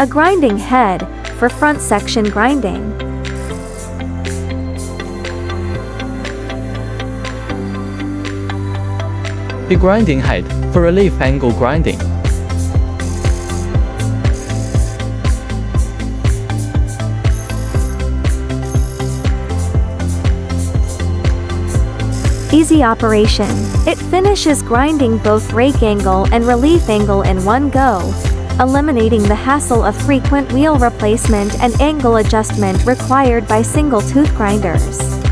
A grinding head, for front section grinding. A grinding head, for relief angle grinding. Easy operation. It finishes grinding both rake angle and relief angle in one go, eliminating the hassle of frequent wheel replacement and angle adjustment required by single tooth grinders.